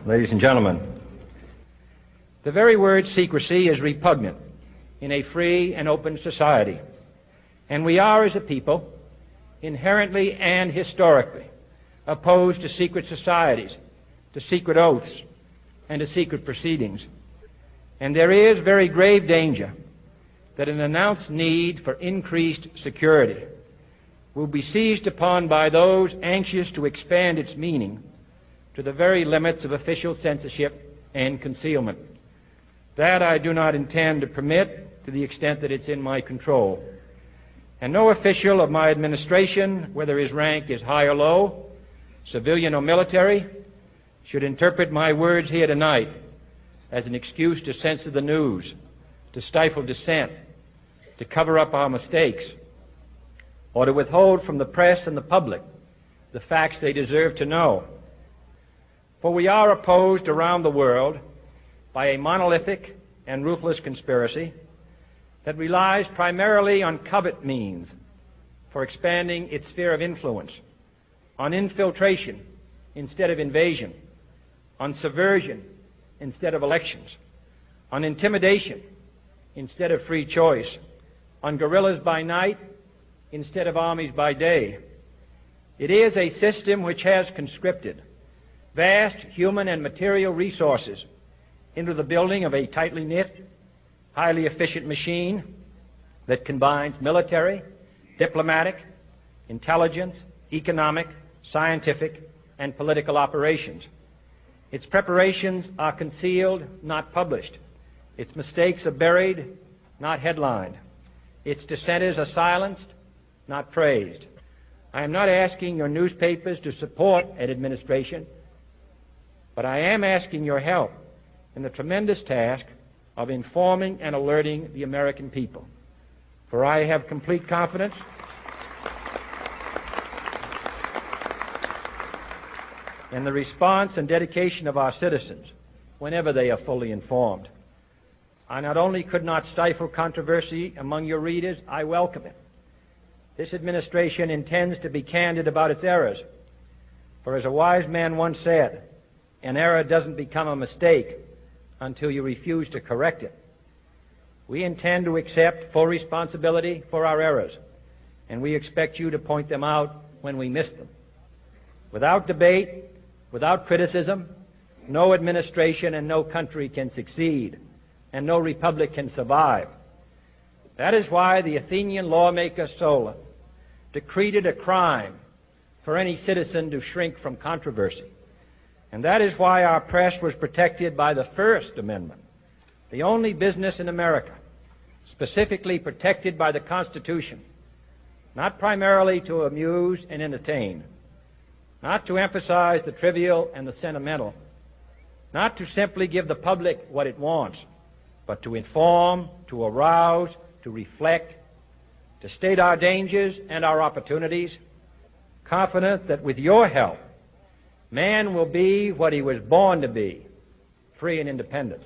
Ladies and gentlemen, the very word secrecy is repugnant in a free and open society, and we are, as a people, inherently and historically opposed to secret societies, to secret oaths, and to secret proceedings. And there is very grave danger that an announced need for increased security will be seized upon by those anxious to expand its meaning to the very limits of official censorship and concealment. That I do not intend to permit to the extent that it's in my control. And no official of my administration, whether his rank is high or low, civilian or military, should interpret my words here tonight as an excuse to censor the news, to stifle dissent, to cover up our mistakes, or to withhold from the press and the public the facts they deserve to know. For we are opposed around the world by a monolithic and ruthless conspiracy that relies primarily on covert means for expanding its sphere of influence, on infiltration instead of invasion, on subversion instead of elections, on intimidation instead of free choice, on guerrillas by night instead of armies by day. It is a system which has conscripted vast human and material resources into the building of a tightly knit, highly efficient machine that combines military, diplomatic, intelligence, economic, scientific, and political operations. Its preparations are concealed, not published. Its mistakes are buried, not headlined. Its dissenters are silenced, not praised. I am not asking your newspapers to support an administration, but I am asking your help in the tremendous task of informing and alerting the American people. For I have complete confidence in the response and dedication of our citizens whenever they are fully informed. I not only could not stifle controversy among your readers, I welcome it. This administration intends to be candid about its errors. For as a wise man once said, an error doesn't become a mistake until you refuse to correct it. We intend to accept full responsibility for our errors, and we expect you to point them out when we miss them. Without debate, without criticism, no administration and no country can succeed, and no republic can survive. That is why the Athenian lawmaker Solon decreed it a crime for any citizen to shrink from controversy. And that is why our press was protected by the First Amendment, the only business in America specifically protected by the Constitution, not primarily to amuse and entertain, not to emphasize the trivial and the sentimental, not to simply give the public what it wants, but to inform, to arouse, to reflect, to state our dangers and our opportunities, confident that with your help, man will be what he was born to be, free and independent.